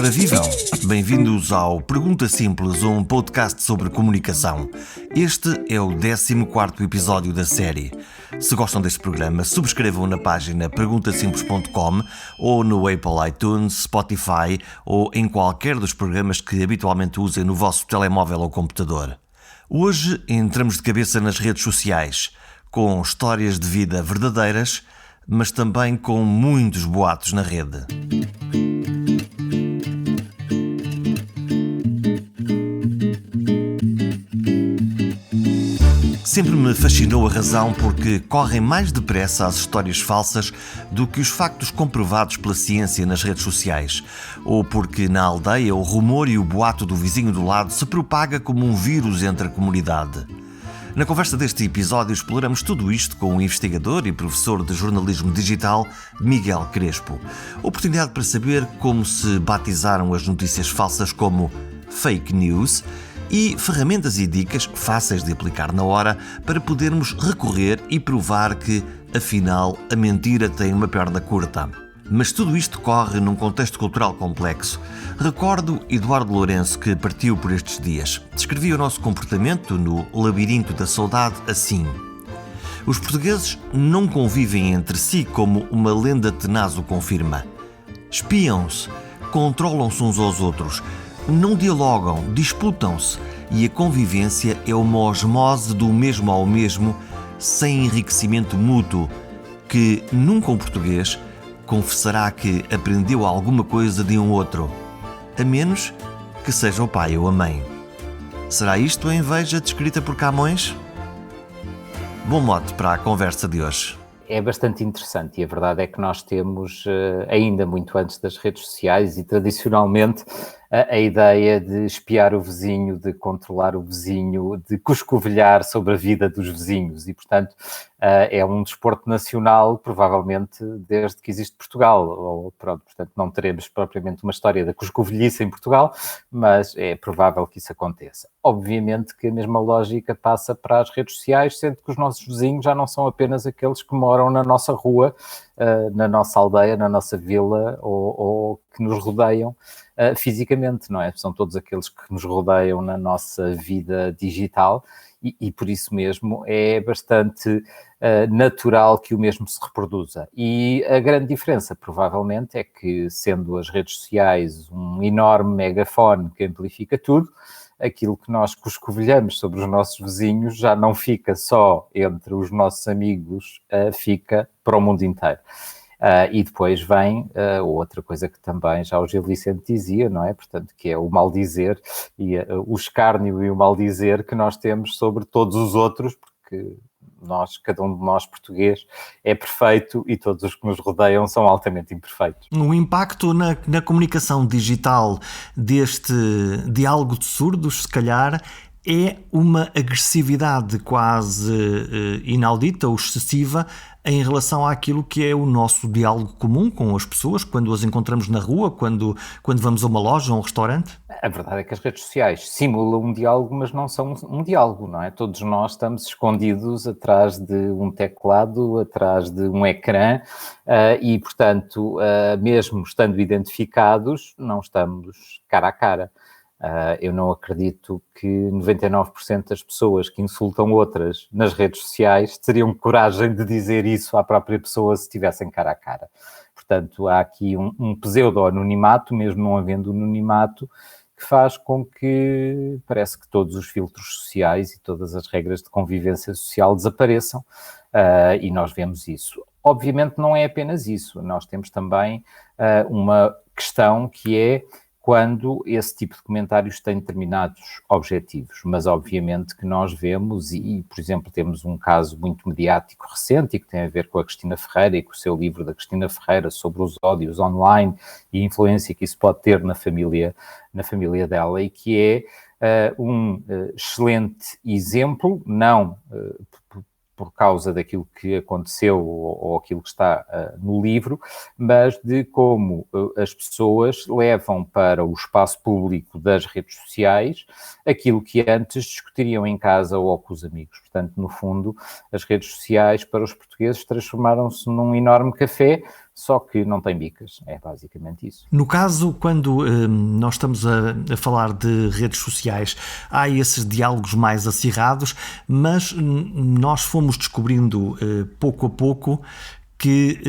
Ora vivam! Bem-vindos ao Pergunta Simples, um podcast sobre comunicação. Este é o 14º episódio da série. Se gostam deste programa, subscrevam na página perguntasimples.com ou no Apple iTunes, Spotify ou em qualquer dos programas que habitualmente usem no vosso telemóvel ou computador. Hoje entramos de cabeça nas redes sociais, com histórias de vida verdadeiras, mas também com muitos boatos na rede. Sempre me fascinou a razão porque correm mais depressa as histórias falsas do que os factos comprovados pela ciência nas redes sociais, ou porque na aldeia o rumor e o boato do vizinho do lado se propaga como um vírus entre a comunidade. Na conversa deste episódio exploramos tudo isto com o investigador e professor de jornalismo digital Miguel Crespo. Oportunidade para saber como se batizaram as notícias falsas como fake news e ferramentas e dicas fáceis de aplicar na hora para podermos recorrer e provar que, afinal, a mentira tem uma perna curta. Mas tudo isto corre num contexto cultural complexo. Recordo Eduardo Lourenço, que partiu por estes dias. Descrevia o nosso comportamento no labirinto da saudade assim: os portugueses não convivem entre si como uma lenda tenaz o confirma. Espiam-se, controlam-se uns aos outros, não dialogam, disputam-se, e a convivência é uma osmose do mesmo ao mesmo, sem enriquecimento mútuo, que nunca um português confessará que aprendeu alguma coisa de um outro, a menos que seja o pai ou a mãe. Será isto a inveja descrita por Camões? Bom mote para a conversa de hoje. É bastante interessante e a verdade é que nós temos, ainda muito antes das redes sociais e tradicionalmente, a ideia de espiar o vizinho, de controlar o vizinho, de cuscovilhar sobre a vida dos vizinhos e, portanto, é um desporto nacional, provavelmente, desde que existe Portugal. Ou, pronto, portanto, não teremos propriamente uma história da cuscovilhice em Portugal, mas é provável que isso aconteça. Obviamente que a mesma lógica passa para as redes sociais, sendo que os nossos vizinhos já não são apenas aqueles que moram na nossa rua, na nossa aldeia, na nossa vila ou que nos rodeiam fisicamente, não é? São todos aqueles que nos rodeiam na nossa vida digital e por isso mesmo é bastante natural que o mesmo se reproduza. E a grande diferença, provavelmente, é que, sendo as redes sociais um enorme megafone que amplifica tudo, aquilo que nós cuscovilhamos sobre os nossos vizinhos já não fica só entre os nossos amigos, fica para o mundo inteiro. E depois vem outra coisa que também já o Gil Vicente dizia, não é? Portanto, que é o maldizer e o escárnio e o maldizer que nós temos sobre todos os outros, porque cada um de nós português é perfeito e todos os que nos rodeiam são altamente imperfeitos. O impacto na comunicação digital deste diálogo de surdos, se calhar, é uma agressividade quase inaudita ou excessiva em relação àquilo que é o nosso diálogo comum com as pessoas, quando as encontramos na rua, quando vamos a uma loja ou a um restaurante? A verdade é que as redes sociais simulam um diálogo, mas não são um diálogo, não é? Todos nós estamos escondidos atrás de um teclado, atrás de um ecrã e, portanto, mesmo estando identificados, não estamos cara a cara. Eu não acredito que 99% das pessoas que insultam outras nas redes sociais teriam coragem de dizer isso à própria pessoa se estivessem cara a cara. Portanto, há aqui um pseudo-anonimato, mesmo não havendo anonimato, que faz com que parece que todos os filtros sociais e todas as regras de convivência social desapareçam e nós vemos isso. Obviamente não é apenas isso, nós temos também uma questão que é quando esse tipo de comentários tem determinados objetivos, mas obviamente que nós vemos, e por exemplo temos um caso muito mediático recente e que tem a ver com a Cristina Ferreira e com o seu livro da Cristina Ferreira sobre os ódios online e a influência que isso pode ter na família dela, e que é um excelente exemplo, não por causa daquilo que aconteceu ou aquilo que está no livro, mas de como as pessoas levam para o espaço público das redes sociais aquilo que antes discutiriam em casa ou com os amigos. Portanto, no fundo, as redes sociais para os portugueses transformaram-se num enorme café só que não tem bicas, é basicamente isso. No caso, quando nós estamos a falar de redes sociais, há esses diálogos mais acirrados, mas nós fomos descobrindo pouco a pouco que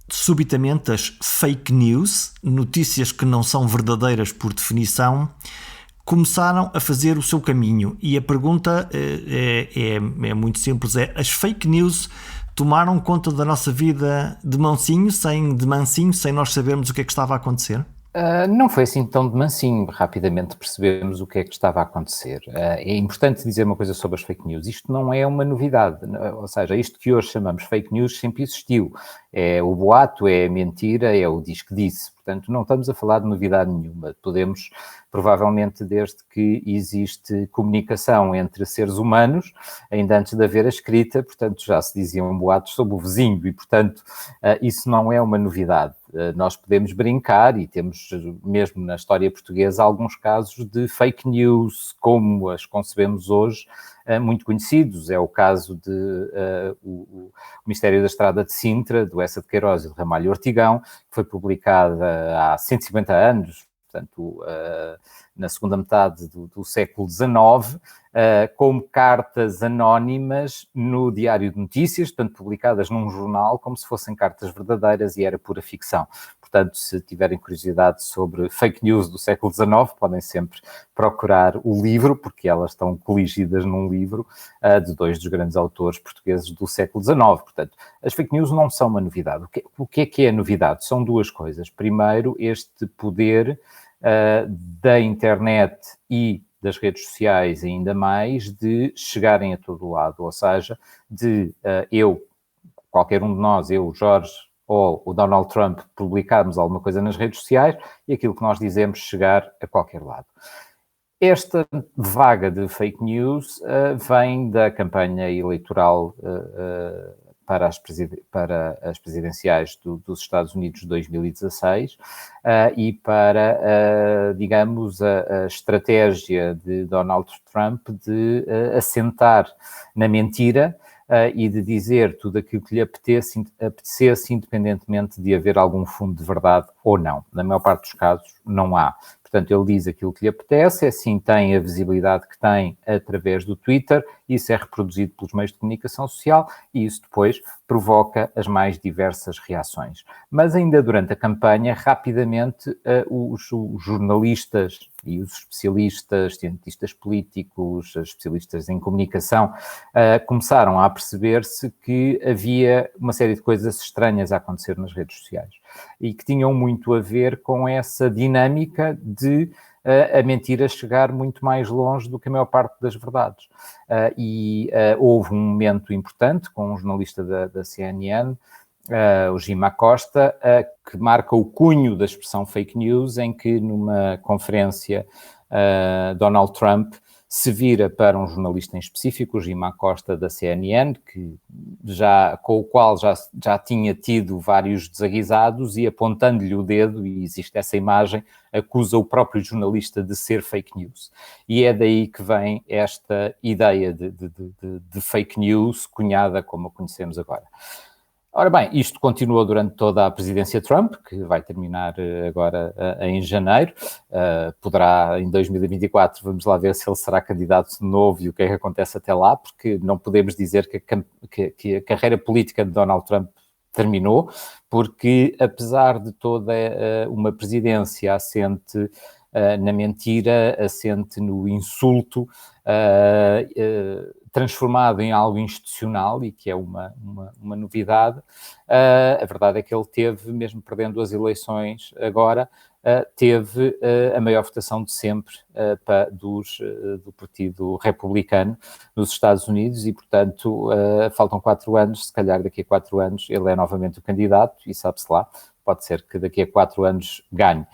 subitamente as fake news, notícias que não são verdadeiras por definição, começaram a fazer o seu caminho. E a pergunta é muito simples, as fake news tomaram conta da nossa vida de mansinho, sem nós sabermos o que é que estava a acontecer? Não foi assim tão de mansinho, rapidamente percebemos o que é que estava a acontecer. É importante dizer uma coisa sobre as fake news, isto não é uma novidade, ou seja, isto que hoje chamamos fake news sempre existiu, é o boato, é a mentira, é o diz que disse, portanto não estamos a falar de novidade nenhuma, podemos, provavelmente desde que existe comunicação entre seres humanos, ainda antes de haver a escrita, portanto já se diziam boatos sobre o vizinho e portanto isso não é uma novidade. Nós podemos brincar e temos mesmo na história portuguesa alguns casos de fake news, como as concebemos hoje, muito conhecidos. É o caso de o Mistério da Estrada de Sintra, do Eça de Queiroz e do Ramalho Ortigão, que foi publicada há 150 anos, portanto, na segunda metade do século XIX, como cartas anónimas no Diário de Notícias, portanto, publicadas num jornal, como se fossem cartas verdadeiras e era pura ficção. Portanto, se tiverem curiosidade sobre fake news do século XIX, podem sempre procurar o livro, porque elas estão coligidas num livro de dois dos grandes autores portugueses do século XIX. Portanto, as fake news não são uma novidade. O que é novidade? São duas coisas. Primeiro, este poder da internet e das redes sociais ainda mais, de chegarem a todo lado, ou seja, de qualquer um de nós, eu, Jorge, ou o Donald Trump, publicarmos alguma coisa nas redes sociais e aquilo que nós dizemos chegar a qualquer lado. Esta vaga de fake news vem da campanha eleitoral para as presidenciais dos Estados Unidos de 2016 e para, digamos, a estratégia de Donald Trump de assentar na mentira e de dizer tudo aquilo que lhe apetecesse, independentemente de haver algum fundo de verdade ou não. Na maior parte dos casos, não há. Portanto, ele diz aquilo que lhe apetece, assim tem a visibilidade que tem através do Twitter, isso é reproduzido pelos meios de comunicação social e isso depois provoca as mais diversas reações. Mas ainda durante a campanha, rapidamente, os jornalistas e os especialistas, cientistas políticos, especialistas em comunicação, começaram a perceber-se que havia uma série de coisas estranhas a acontecer nas redes sociais e que tinham muito a ver com essa dinâmica de a mentira chegar muito mais longe do que a maior parte das verdades. Houve um momento importante com um jornalista da CNN, o Jim Acosta, que marca o cunho da expressão fake news, em que numa conferência Donald Trump se vira para um jornalista em específico, o Jim Acosta da CNN, com o qual já tinha tido vários desaguisados e apontando-lhe o dedo, e existe essa imagem, acusa o próprio jornalista de ser fake news. E é daí que vem esta ideia de fake news, cunhada como a conhecemos agora. Ora bem, isto continuou durante toda a presidência Trump, que vai terminar agora em janeiro. Poderá, em 2024, vamos lá ver se ele será candidato de novo e o que é que acontece até lá, porque não podemos dizer que a carreira política de Donald Trump terminou, porque apesar de toda uma presidência assente na mentira, assente no insulto, transformado em algo institucional e que é uma novidade, a verdade é que ele teve, mesmo perdendo as eleições agora, teve a maior votação de sempre do Partido Republicano nos Estados Unidos e, portanto, faltam 4 anos, se calhar daqui a 4 anos ele é novamente o candidato e sabe-se lá, pode ser que daqui a 4 anos ganhe.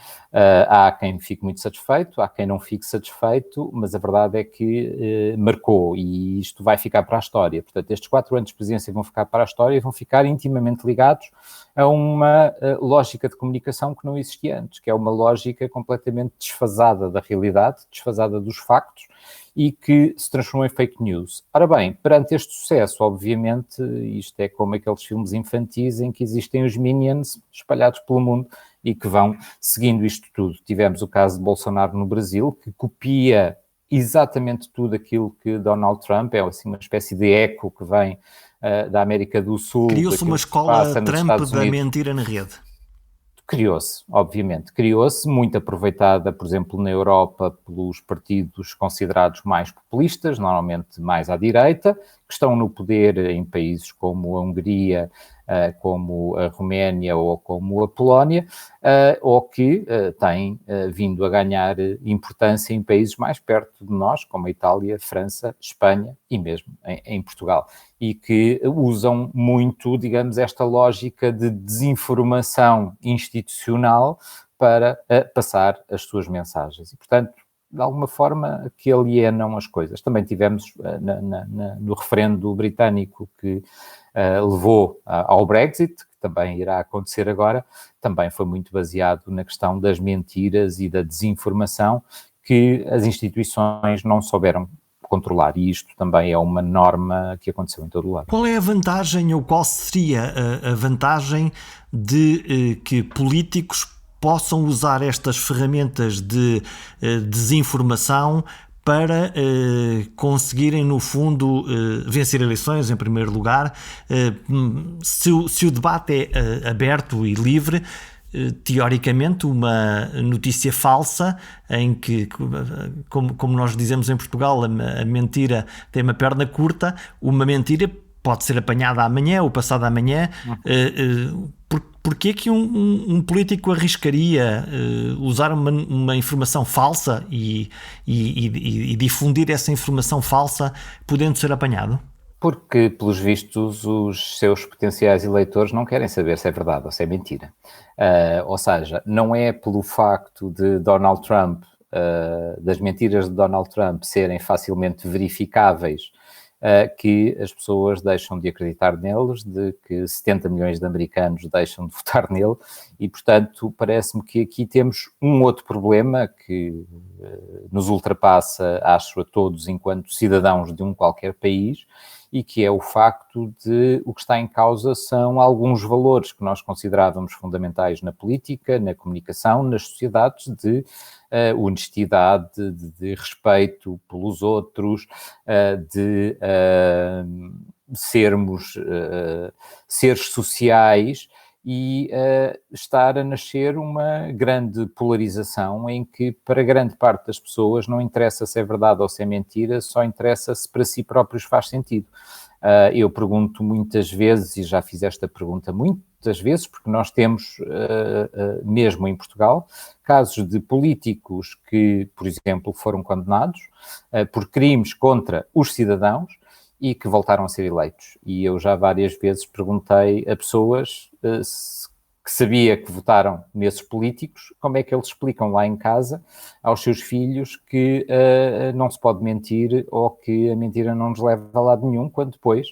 Há quem fique muito satisfeito, há quem não fique satisfeito, mas a verdade é que marcou e isto vai ficar para a história. Portanto, estes 4 anos de presidência vão ficar para a história e vão ficar intimamente ligados a uma lógica de comunicação que não existia antes, que é uma lógica completamente desfasada da realidade, desfasada dos factos e que se transformou em fake news. Ora bem, perante este sucesso, obviamente, isto é como aqueles filmes infantis em que existem os minions espalhados pelo mundo e que vão seguindo isto tudo. Tivemos o caso de Bolsonaro no Brasil, que copia exatamente tudo aquilo que Donald Trump, é assim uma espécie de eco que vem da América do Sul. Criou-se uma escola Trump da mentira na rede. Criou-se, obviamente, criou-se, muito aproveitada, por exemplo, na Europa, pelos partidos considerados mais populistas, normalmente mais à direita, que estão no poder em países como a Hungria, como a Roménia ou como a Polónia, ou que têm vindo a ganhar importância em países mais perto de nós, como a Itália, França, Espanha e mesmo em Portugal, e que usam muito, digamos, esta lógica de desinformação institucional para passar as suas mensagens. E, portanto, de alguma forma, que alienam as coisas. Também tivemos no referendo britânico que levou ao Brexit, que também irá acontecer agora, também foi muito baseado na questão das mentiras e da desinformação que as instituições não souberam controlar, e isto também é uma norma que aconteceu em todo o lado. Qual é a vantagem, ou qual seria a vantagem de que políticos possam usar estas ferramentas de desinformação para conseguirem, no fundo, vencer eleições, em primeiro lugar? Se o debate é aberto e livre, teoricamente, uma notícia falsa, em que, como nós dizemos em Portugal, a mentira tem uma perna curta, uma mentira pode ser apanhada amanhã ou passada amanhã. Porquê que um político arriscaria usar uma informação falsa e difundir essa informação falsa, podendo ser apanhado? Porque, pelos vistos, os seus potenciais eleitores não querem saber se é verdade ou se é mentira. Ou seja, não é pelo facto de Donald Trump, das mentiras de Donald Trump serem facilmente verificáveis, que as pessoas deixam de acreditar neles, de que 70 milhões de americanos deixam de votar nele, e, portanto, parece-me que aqui temos um outro problema que nos ultrapassa, acho, a todos enquanto cidadãos de um qualquer país, e que é o facto de o que está em causa são alguns valores que nós considerávamos fundamentais na política, na comunicação, nas sociedades, de honestidade, de respeito pelos outros, de sermos seres sociais, e estar a nascer uma grande polarização em que, para grande parte das pessoas, não interessa se é verdade ou se é mentira, só interessa se para si próprios faz sentido. Eu pergunto muitas vezes, e já fiz esta pergunta muitas vezes, porque nós temos, mesmo em Portugal, casos de políticos que, por exemplo, foram condenados por crimes contra os cidadãos e que voltaram a ser eleitos. E eu já várias vezes perguntei a pessoas que sabia que votaram nesses políticos, como é que eles explicam lá em casa aos seus filhos que não se pode mentir, ou que a mentira não nos leva a lado nenhum, quando depois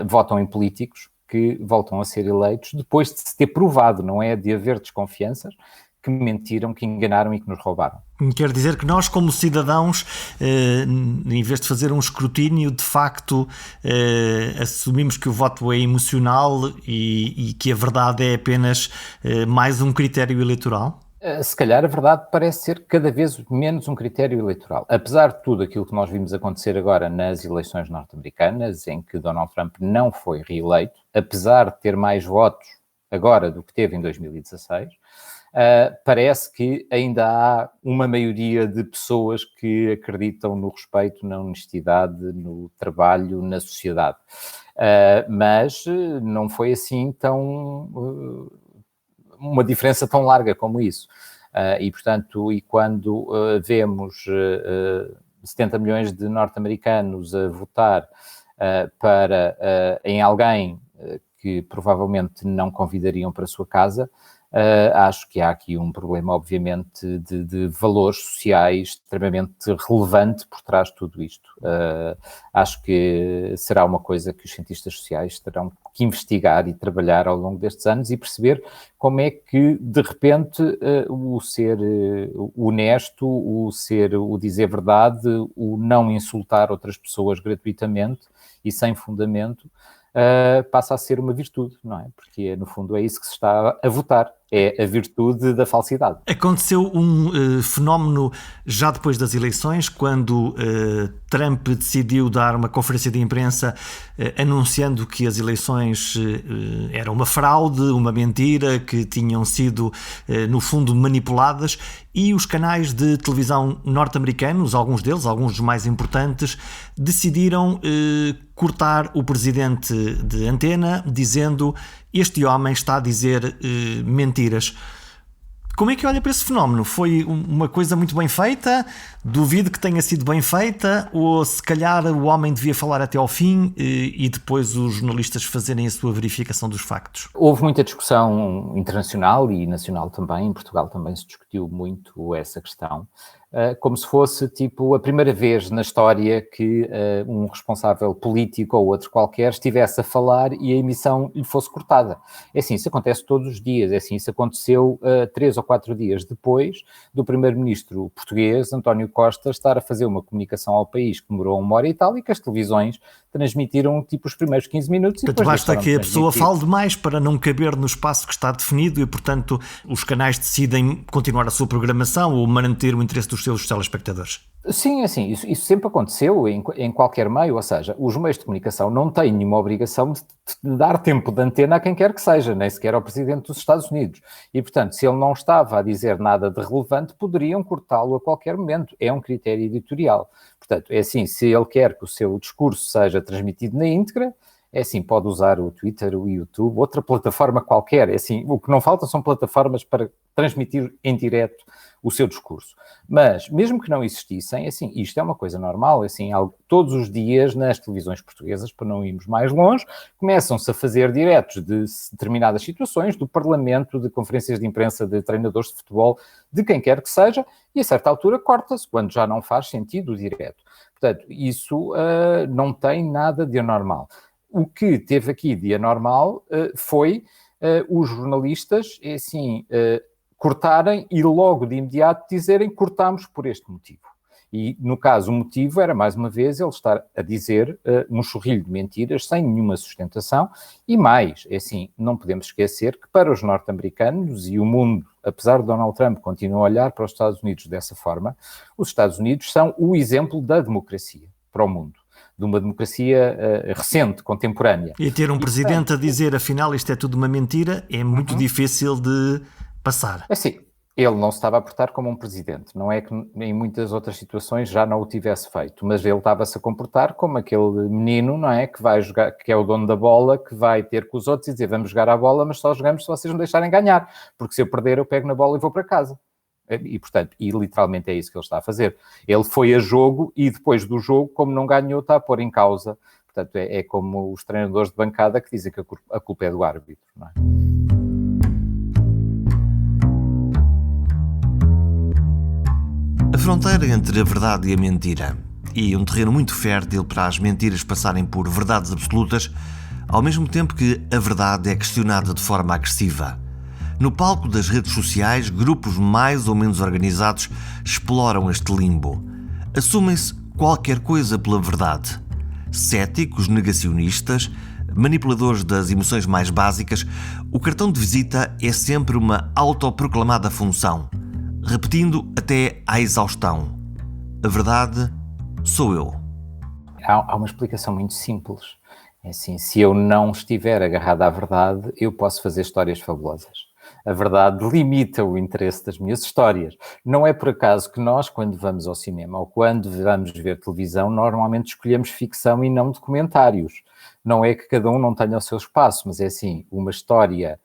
votam em políticos que voltam a ser eleitos depois de se ter provado, não é de haver desconfianças, que mentiram, que enganaram e que nos roubaram. Quer dizer que nós, como cidadãos, em vez de fazer um escrutínio, de facto, assumimos que o voto é emocional e que a verdade é apenas mais um critério eleitoral? Se calhar a verdade parece ser cada vez menos um critério eleitoral. Apesar de tudo aquilo que nós vimos acontecer agora nas eleições norte-americanas, em que Donald Trump não foi reeleito, apesar de ter mais votos agora do que teve em 2016, parece que ainda há uma maioria de pessoas que acreditam no respeito, na honestidade, no trabalho, na sociedade. Mas não foi assim uma diferença tão larga como isso. E, portanto, quando vemos 70 milhões de norte-americanos a votar em alguém que provavelmente não convidariam para a sua casa, Acho que há aqui um problema, obviamente, de valores sociais extremamente relevante por trás de tudo isto. Acho que será uma coisa que os cientistas sociais terão que investigar e trabalhar ao longo destes anos e perceber como é que, de repente, o ser honesto, o dizer verdade, o não insultar outras pessoas gratuitamente e sem fundamento, passa a ser uma virtude, não é? Porque, no fundo, é isso que se está a votar. É a virtude da falsidade. Aconteceu um fenómeno já depois das eleições, quando Trump decidiu dar uma conferência de imprensa anunciando que as eleições eram uma fraude, uma mentira, que tinham sido, no fundo, manipuladas, e os canais de televisão norte-americanos, alguns deles, alguns dos mais importantes, decidiram cortar o presidente de antena, dizendo: este homem está a dizer mentiras. Como é que olha para esse fenómeno? Foi uma coisa muito bem feita? Duvido que tenha sido bem feita? Ou se calhar o homem devia falar até ao fim e depois os jornalistas fazerem a sua verificação dos factos? Houve muita discussão internacional e nacional também. Em Portugal também se discutiu muito essa questão. Como se fosse, tipo, a primeira vez na história que um responsável político ou outro qualquer estivesse a falar e a emissão lhe fosse cortada. É assim, isso acontece todos os dias. É assim, isso aconteceu 3 ou 4 dias depois do primeiro-ministro português, António Costa, estar a fazer uma comunicação ao país que demorou 1 hora e tal, e que as televisões transmitiram, tipo, os primeiros 15 minutos. Portanto, basta que a pessoa fale demais para não caber no espaço que está definido e, portanto, os canais decidem continuar a sua programação ou manter o interesse dos seus telespectadores. Sim, assim, isso sempre aconteceu em qualquer meio, ou seja, os meios de comunicação não têm nenhuma obrigação de dar tempo de antena a quem quer que seja, nem sequer ao presidente dos Estados Unidos. E, portanto, se ele não estava a dizer nada de relevante, poderiam cortá-lo a qualquer momento. É um critério editorial. Portanto, é assim, se ele quer que o seu discurso seja transmitido na íntegra, é assim, pode usar o Twitter, o YouTube, outra plataforma qualquer. É assim, o que não falta são plataformas para transmitir em direto o seu discurso. Mas, mesmo que não existissem, assim, isto é uma coisa normal, assim, todos os dias nas televisões portuguesas, para não irmos mais longe, começam-se a fazer diretos de determinadas situações, do Parlamento, de conferências de imprensa de treinadores de futebol, de quem quer que seja, e a certa altura corta-se, quando já não faz sentido o direto. Portanto, isso não tem nada de anormal. O que teve aqui de anormal foi os jornalistas, assim, cortarem e logo de imediato dizerem: cortamos por este motivo. E, no caso, o motivo era, mais uma vez, ele estar a dizer um chorrilho de mentiras sem nenhuma sustentação. E mais, é assim, não podemos esquecer que para os norte-americanos e o mundo, apesar de Donald Trump continuar a olhar para os Estados Unidos dessa forma, os Estados Unidos são o exemplo da democracia para o mundo, de uma democracia recente, contemporânea. E ter um presidente a dizer: afinal isto é tudo uma mentira, é muito difícil de passar. Assim, ele não se estava a portar como um presidente. Não é que em muitas outras situações já não o tivesse feito, mas ele estava-se a comportar como aquele menino, não é? Que vai jogar, que é o dono da bola, que vai ter com os outros e dizer: vamos jogar a bola, mas só jogamos se vocês não deixarem ganhar, porque se eu perder eu pego na bola e vou para casa. E, portanto, literalmente é isso que ele está a fazer. Ele foi a jogo e depois do jogo, como não ganhou, está a pôr em causa. Portanto, é como os treinadores de bancada que dizem que a culpa é do árbitro, não é? A fronteira entre a verdade e a mentira, e um terreno muito fértil para as mentiras passarem por verdades absolutas, ao mesmo tempo que a verdade é questionada de forma agressiva. No palco das redes sociais, grupos mais ou menos organizados exploram este limbo. Assumem-se qualquer coisa pela verdade. Céticos, negacionistas, manipuladores das emoções mais básicas, o cartão de visita é sempre uma autoproclamada função, repetindo até à exaustão: a verdade sou eu. Há uma explicação muito simples. É assim, se eu não estiver agarrado à verdade, eu posso fazer histórias fabulosas. A verdade limita o interesse das minhas histórias. Não é por acaso que nós, quando vamos ao cinema ou quando vamos ver televisão, normalmente escolhemos ficção e não documentários. Não é que cada um não tenha o seu espaço, mas é assim, uma história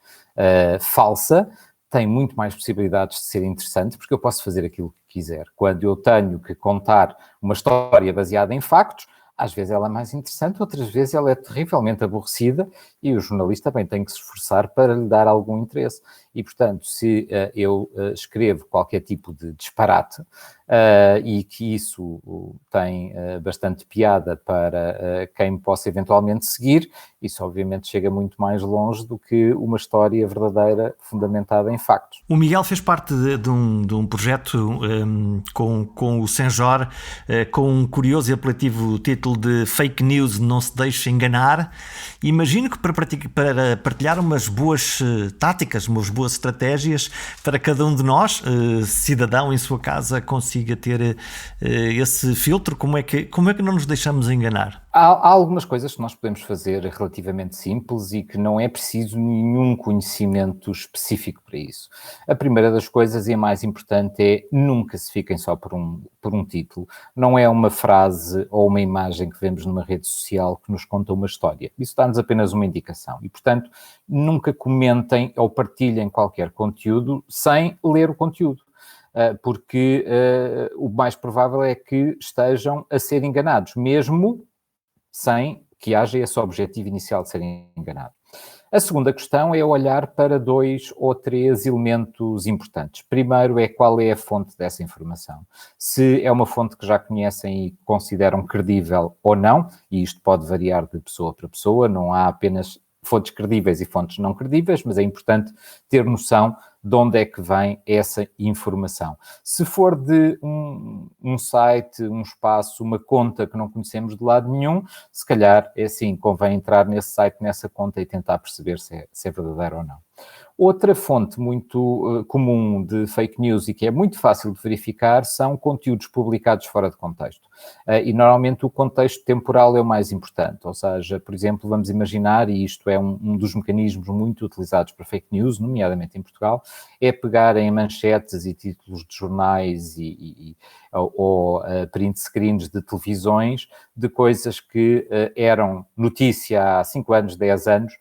falsa tem muito mais possibilidades de ser interessante, porque eu posso fazer aquilo que quiser. Quando eu tenho que contar uma história baseada em factos, às vezes ela é mais interessante, outras vezes ela é terrivelmente aborrecida e o jornalista também tem que se esforçar para lhe dar algum interesse. e, portanto, se eu escrevo qualquer tipo de disparate e que isso tem bastante piada para quem me possa eventualmente seguir, isso obviamente chega muito mais longe do que uma história verdadeira fundamentada em factos. O Miguel fez parte de um projeto com o Senjor, com um curioso e apelativo título de Fake News Não Se Deixe Enganar. Imagino que para partilhar umas boas táticas, umas boas estratégias para cada um de nós, cidadão em sua casa, consiga ter esse filtro, como é que não nos deixamos enganar? Há algumas coisas que nós podemos fazer relativamente simples e que não é preciso nenhum conhecimento específico para isso. A primeira das coisas e a mais importante é nunca se fiquem só por um título. Não é uma frase ou uma imagem que vemos numa rede social que nos conta uma história. Isso dá-nos apenas uma indicação e, portanto, nunca comentem ou partilhem qualquer conteúdo sem ler o conteúdo. Porque o mais provável é que estejam a ser enganados, mesmo sem que haja esse objetivo inicial de serem enganados. A segunda questão é olhar para 2 ou 3 elementos importantes. Primeiro é qual é a fonte dessa informação. Se é uma fonte que já conhecem e consideram credível ou não, e isto pode variar de pessoa para pessoa, não há apenas fontes credíveis e fontes não credíveis, mas é importante ter noção de onde é que vem essa informação. Se for de um site, um espaço, uma conta que não conhecemos de lado nenhum, se calhar é assim, convém entrar nesse site, nessa conta e tentar perceber se é verdadeiro ou não. Outra fonte muito comum de fake news e que é muito fácil de verificar são conteúdos publicados fora de contexto. E normalmente o contexto temporal é o mais importante, ou seja, por exemplo, vamos imaginar, e isto é um dos mecanismos muito utilizados para fake news, nomeadamente em Portugal, é pegar em manchetes e títulos de jornais ou print screens de televisões de coisas que eram notícia há 5 anos, 10 anos,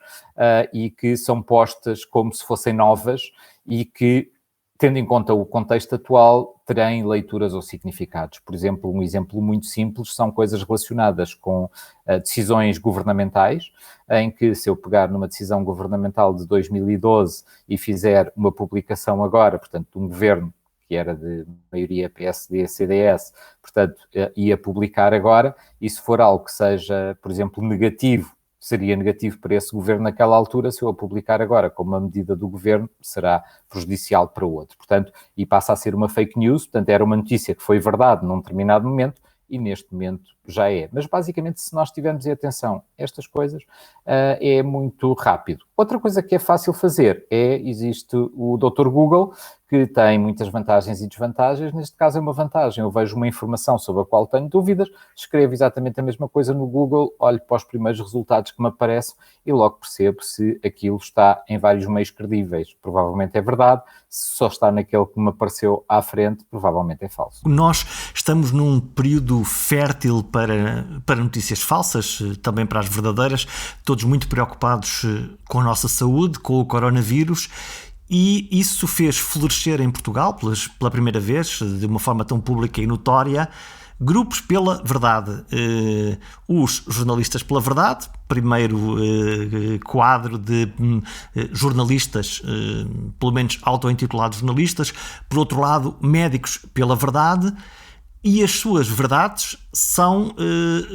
e que são postas como se fossem novas e que, tendo em conta o contexto atual, terem leituras ou significados. Por exemplo, um exemplo muito simples são coisas relacionadas com decisões governamentais, em que se eu pegar numa decisão governamental de 2012 e fizer uma publicação agora, portanto, de um governo que era de maioria PSD, CDS, portanto, ia publicar agora, e se for algo que seja, por exemplo, negativo, seria negativo para esse governo naquela altura, se eu a publicar agora como uma medida do governo, será prejudicial para o outro. Portanto, e passa a ser uma fake news, portanto, era uma notícia que foi verdade num determinado momento e neste momento já é. Mas, basicamente, se nós tivermos atenção a estas coisas, é muito rápido. Outra coisa que é fácil fazer existe o Dr. Google, que tem muitas vantagens e desvantagens. Neste caso é uma vantagem. Eu vejo uma informação sobre a qual tenho dúvidas, escrevo exatamente a mesma coisa no Google, olho para os primeiros resultados que me aparecem e logo percebo se aquilo está em vários meios credíveis. Provavelmente é verdade. Se só está naquele que me apareceu à frente, provavelmente é falso. Nós estamos num período fértil para notícias falsas, também para as verdadeiras, todos muito preocupados com a nossa saúde, com o coronavírus. E isso fez florescer em Portugal, pela primeira vez, de uma forma tão pública e notória, grupos pela verdade. Os jornalistas pela verdade, primeiro quadro de jornalistas, pelo menos auto-intitulados jornalistas, por outro lado, médicos pela verdade. E as suas verdades são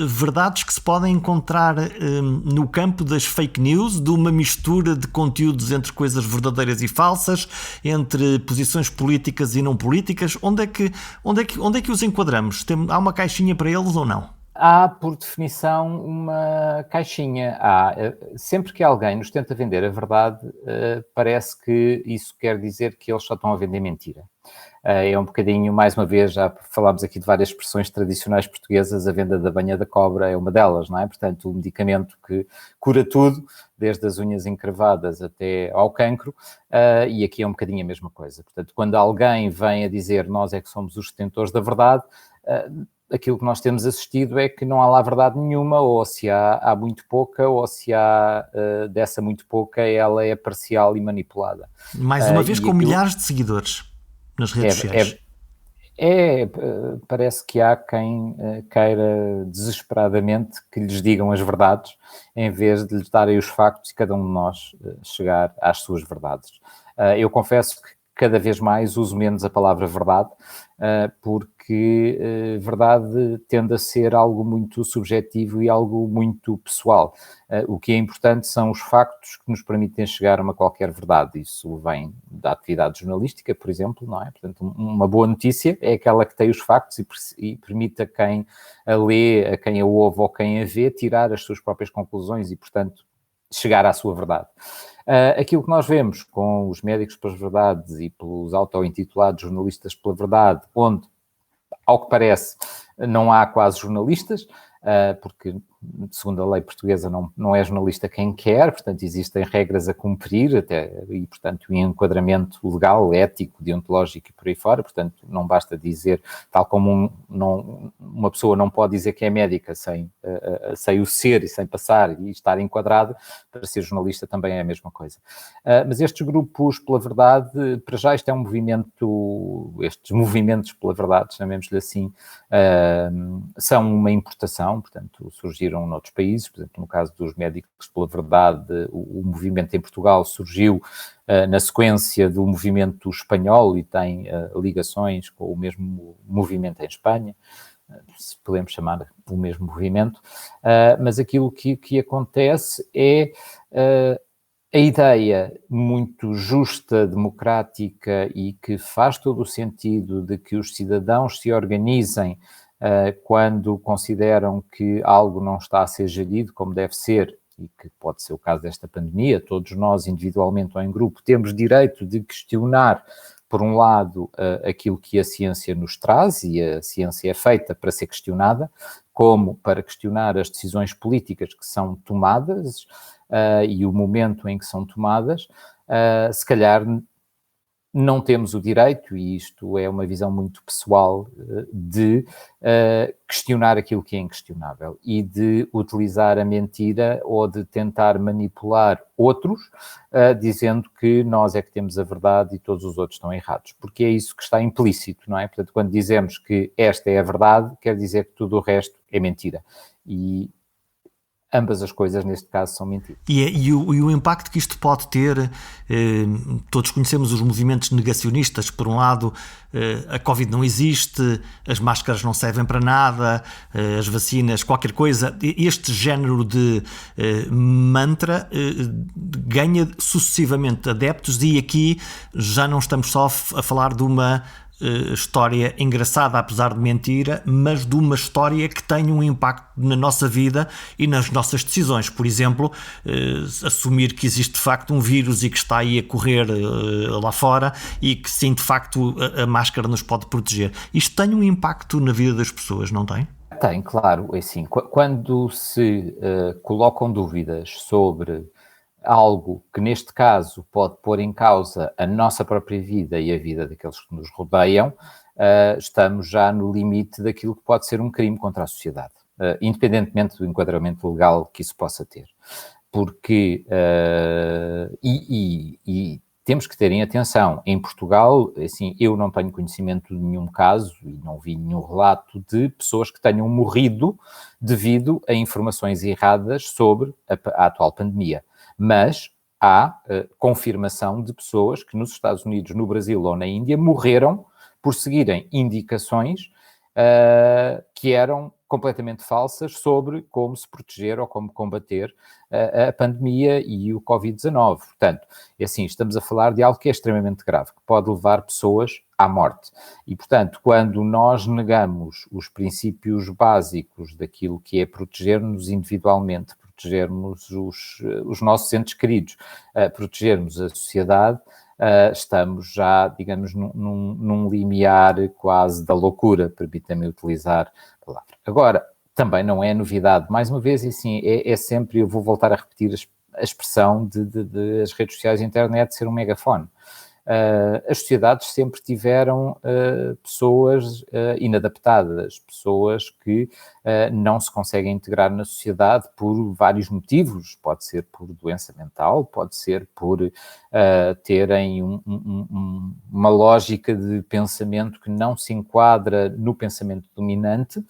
verdades que se podem encontrar no campo das fake news, de uma mistura de conteúdos entre coisas verdadeiras e falsas, entre posições políticas e não políticas. Onde é que os enquadramos? Há uma caixinha para eles ou não? Há, por definição, uma caixinha. Sempre que alguém nos tenta vender a verdade, parece que isso quer dizer que eles só estão a vender mentira. É um bocadinho, mais uma vez, já falámos aqui de várias expressões tradicionais portuguesas, a venda da banha da cobra é uma delas, não é? Portanto, o medicamento que cura tudo, desde as unhas encravadas até ao cancro, e aqui é um bocadinho a mesma coisa. Portanto, quando alguém vem a dizer nós é que somos os detentores da verdade, aquilo que nós temos assistido é que não há lá verdade nenhuma, ou se há muito pouca, ou se há dessa muito pouca, ela é parcial e manipulada. Mais uma vez com milhares de seguidores nas redes sociais. Parece que há quem queira desesperadamente que lhes digam as verdades, em vez de lhes darem os factos e cada um de nós chegar às suas verdades. Eu confesso que cada vez mais uso menos a palavra verdade, porque verdade tende a ser algo muito subjetivo e algo muito pessoal. O que é importante são os factos que nos permitem chegar a uma qualquer verdade. Isso vem da atividade jornalística, por exemplo, não é? Portanto, uma boa notícia é aquela que tem os factos e permite a quem a lê, a quem a ouve ou quem a vê, tirar as suas próprias conclusões e, portanto, chegar à sua verdade. Aquilo que nós vemos com os médicos pelas verdades e pelos auto-intitulados jornalistas pela verdade, onde, ao que parece, não há quase jornalistas, porque, segundo a lei portuguesa, não é jornalista quem quer, portanto, existem regras a cumprir, até, e, portanto, um enquadramento legal, ético, deontológico e por aí fora, portanto, não basta dizer, tal como uma pessoa não pode dizer que é médica sem o ser e sem passar e estar enquadrado, para ser jornalista também é a mesma coisa. Mas estes grupos pela verdade, para já isto é um movimento, estes movimentos pela verdade, chamemos-lhe assim, são uma importação, portanto, surgiram noutros países, por exemplo, no caso dos médicos pela verdade, o movimento em Portugal surgiu na sequência do movimento espanhol e tem ligações com o mesmo movimento em Espanha, se podemos chamar o mesmo movimento, mas aquilo que acontece é a ideia muito justa, democrática e que faz todo o sentido de que os cidadãos se organizem quando consideram que algo não está a ser gerido como deve ser, e que pode ser o caso desta pandemia, todos nós, individualmente ou em grupo, temos direito de questionar, por um lado, aquilo que a ciência nos traz, e a ciência é feita para ser questionada, como para questionar as decisões políticas que são tomadas e o momento em que são tomadas. Se calhar não temos o direito, e isto é uma visão muito pessoal, de questionar aquilo que é inquestionável e de utilizar a mentira ou de tentar manipular outros, dizendo que nós é que temos a verdade e todos os outros estão errados, porque é isso que está implícito, não é? Portanto, quando dizemos que esta é a verdade, quer dizer que tudo o resto é mentira. E ambas as coisas, neste caso, são mentiras. E o impacto que isto pode ter, todos conhecemos os movimentos negacionistas. Por um lado, a Covid não existe, as máscaras não servem para nada, as vacinas, qualquer coisa. Este género de mantra ganha sucessivamente adeptos, e aqui já não estamos só a falar de uma história engraçada, apesar de mentira, mas de uma história que tem um impacto na nossa vida e nas nossas decisões. Por exemplo, assumir que existe de facto um vírus e que está aí a correr lá fora e que sim, de facto, a máscara nos pode proteger. Isto tem um impacto na vida das pessoas, não tem? Tem, claro. Assim, quando se colocam dúvidas sobre algo que, neste caso, pode pôr em causa a nossa própria vida e a vida daqueles que nos rodeiam, estamos já no limite daquilo que pode ser um crime contra a sociedade, independentemente do enquadramento legal que isso possa ter. Porque, e temos que ter em atenção, em Portugal, assim, eu não tenho conhecimento de nenhum caso e não vi nenhum relato de pessoas que tenham morrido devido a informações erradas sobre a atual pandemia. Mas há confirmação de pessoas que nos Estados Unidos, no Brasil ou na Índia morreram por seguirem indicações que eram completamente falsas sobre como se proteger ou como combater a pandemia e o Covid-19. Portanto, assim, estamos a falar de algo que é extremamente grave, que pode levar pessoas à morte. E, portanto, quando nós negamos os princípios básicos daquilo que é proteger-nos individualmente, protegermos os nossos entes queridos, protegermos a sociedade, estamos já, digamos, num limiar quase da loucura, permita-me utilizar a palavra. Agora, também não é novidade, mais uma vez, e sim, é sempre, eu vou voltar a repetir a expressão de as redes sociais e a internet ser um megafone. As sociedades sempre tiveram pessoas inadaptadas, pessoas que não se conseguem integrar na sociedade por vários motivos. Pode ser por doença mental, pode ser por terem uma lógica de pensamento que não se enquadra no pensamento dominante.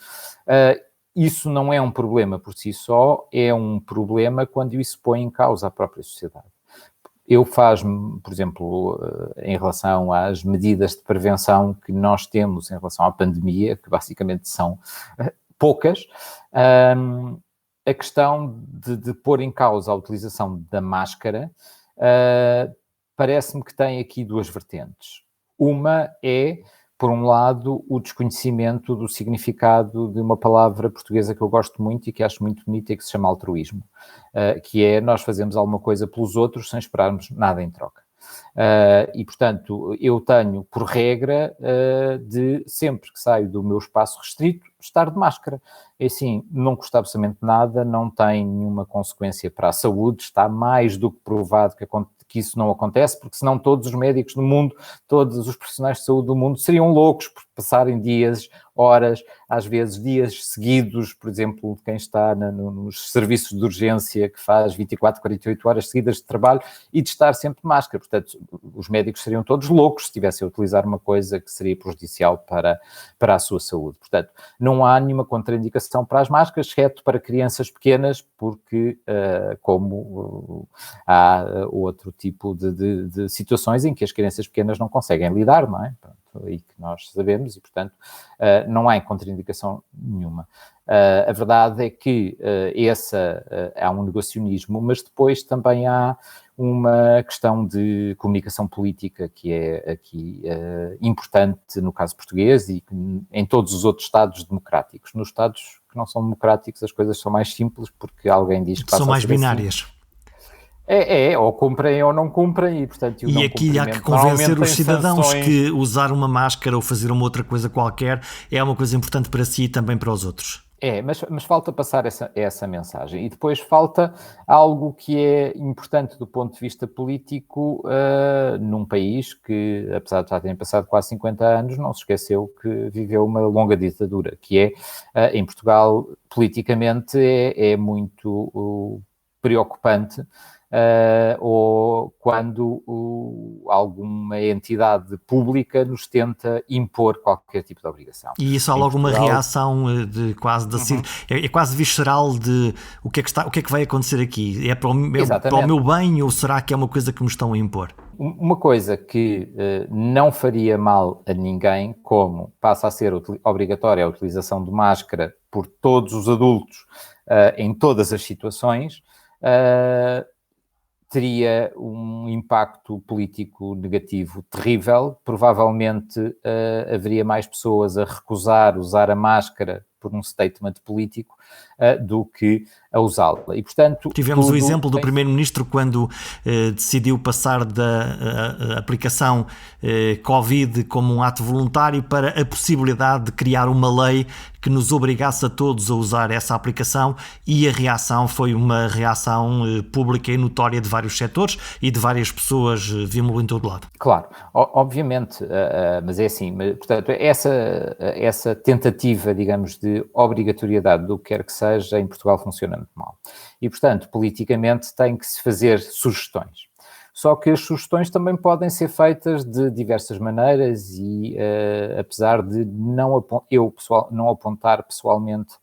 Isso não é um problema por si só, é um problema quando isso põe em causa a própria sociedade. eu faz-me, por exemplo, em relação às medidas de prevenção que nós temos em relação à pandemia, que basicamente são poucas, a questão de pôr em causa a utilização da máscara, parece-me que tem aqui duas vertentes. Uma é, por um lado, o desconhecimento do significado de uma palavra portuguesa que eu gosto muito e que acho muito bonita e que se chama altruísmo, que é nós fazemos alguma coisa pelos outros sem esperarmos nada em troca. E, portanto, eu tenho por regra de, sempre que saio do meu espaço restrito, estar de máscara. É assim, não custa absolutamente nada, não tem nenhuma consequência para a saúde, está mais do que provado que isso não acontece, porque senão todos os médicos do mundo, todos os profissionais de saúde do mundo seriam loucos por passarem dias, horas, às vezes dias seguidos, por exemplo, quem está nos serviços de urgência que faz 24, 48 horas seguidas de trabalho e de estar sempre de máscara. Portanto, os médicos seriam todos loucos se estivessem a utilizar uma coisa que seria prejudicial para a sua saúde. Portanto, não há nenhuma contraindicação para as máscaras, exceto para crianças pequenas, porque há outro tipo de situações em que as crianças pequenas não conseguem lidar, não é? Pronto, e que nós sabemos, e portanto não há contraindicação nenhuma. A verdade é que há um negacionismo, mas depois também há uma questão de comunicação política que é aqui importante no caso português e em todos os outros Estados democráticos. Nos Estados que não são democráticos as coisas são mais simples porque alguém diz que são mais binárias. Assim. Ou cumprem ou não cumprem e, portanto... E aqui há que convencer os cidadãos sanções. Que usar uma máscara ou fazer uma outra coisa qualquer é uma coisa importante para si e também para os outros. Mas falta passar essa mensagem. E depois falta algo que é importante do ponto de vista político num país que, apesar de já terem passado quase 50 anos, não se esqueceu que viveu uma longa ditadura, que é, em Portugal, politicamente, é muito preocupante ou quando alguma entidade pública nos tenta impor qualquer tipo de obrigação. E isso há logo uma reação de quase é quase visceral de o que é que vai acontecer aqui? É para o meu bem ou será que é uma coisa que me estão a impor? Uma coisa que não faria mal a ninguém, como passa a ser obrigatória a utilização de máscara por todos os adultos em todas as situações, teria um impacto político negativo terrível. Provavelmente haveria mais pessoas a recusar usar a máscara por um statement político do que a usá-la. E, portanto, tivemos o exemplo do Primeiro-Ministro quando decidiu passar da aplicação Covid como um ato voluntário para a possibilidade de criar uma lei que nos obrigasse a todos a usar essa aplicação, e a reação foi uma reação pública e notória de vários setores e de várias pessoas, vimos-lo em todo lado. Claro, obviamente, mas é assim, portanto, essa tentativa, digamos, de obrigatoriedade do que quer que seja, em Portugal funciona muito mal. E, portanto, politicamente tem que se fazer sugestões. Só que as sugestões também podem ser feitas de diversas maneiras e, apesar de eu não apontar pessoalmente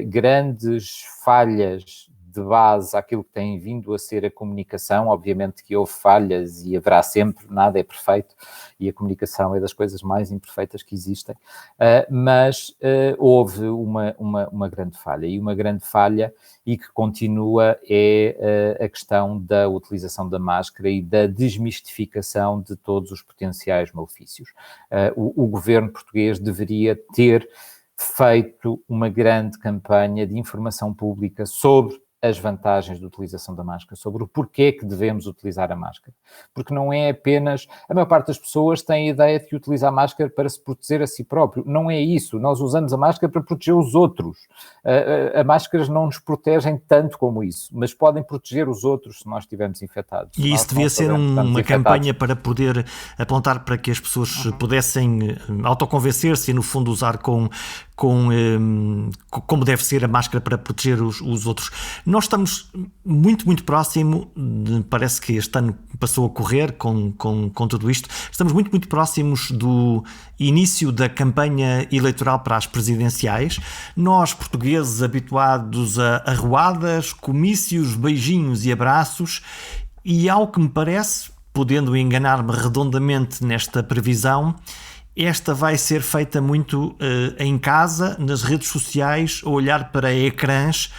grandes falhas de base àquilo que tem vindo a ser a comunicação, obviamente que houve falhas e haverá sempre, nada é perfeito e a comunicação é das coisas mais imperfeitas que existem, mas houve uma grande falha, e uma grande falha e que continua é a questão da utilização da máscara e da desmistificação de todos os potenciais malefícios. O governo português deveria ter feito uma grande campanha de informação pública sobre as vantagens da utilização da máscara, sobre o porquê que devemos utilizar a máscara. Porque não é apenas... A maior parte das pessoas tem a ideia de que utiliza a máscara para se proteger a si próprio. Não é isso. Nós usamos a máscara para proteger os outros. As máscaras não nos protegem tanto como isso, mas podem proteger os outros se nós estivermos infectados. E isso devia ser uma campanha para poder apontar para que as pessoas pudessem autoconvencer-se e, no fundo, usar como deve ser a máscara para proteger os outros. Nós estamos muito próximo, parece que este ano passou a correr com tudo isto, estamos muito próximos do início da campanha eleitoral para as presidenciais. Nós, portugueses, habituados a arruadas, comícios, beijinhos e abraços, E ao que me parece, podendo enganar-me redondamente nesta previsão, esta vai ser feita muito em casa, nas redes sociais, a olhar para ecrãs,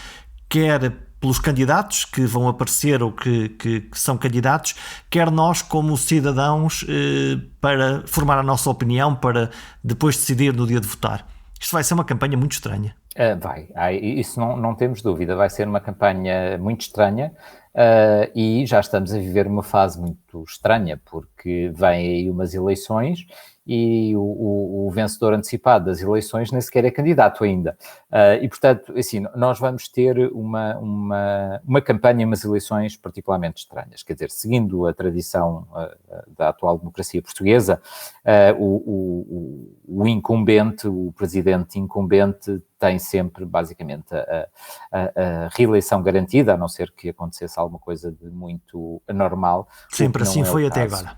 quer pelos candidatos que vão aparecer ou que são candidatos, quer nós como cidadãos para formar a nossa opinião, para depois decidir no dia de votar. Isto vai ser uma campanha muito estranha. Isso não temos dúvida, vai ser uma campanha muito estranha e já estamos a viver uma fase muito estranha, porque vêm aí umas eleições e o vencedor antecipado das eleições nem sequer é candidato ainda. E, portanto, assim, nós vamos ter uma campanha, umas eleições particularmente estranhas. Quer dizer, seguindo a tradição da atual democracia portuguesa, o incumbente, o presidente incumbente, tem sempre, basicamente, a reeleição garantida, a não ser que acontecesse alguma coisa de muito anormal. Sempre assim foi até agora.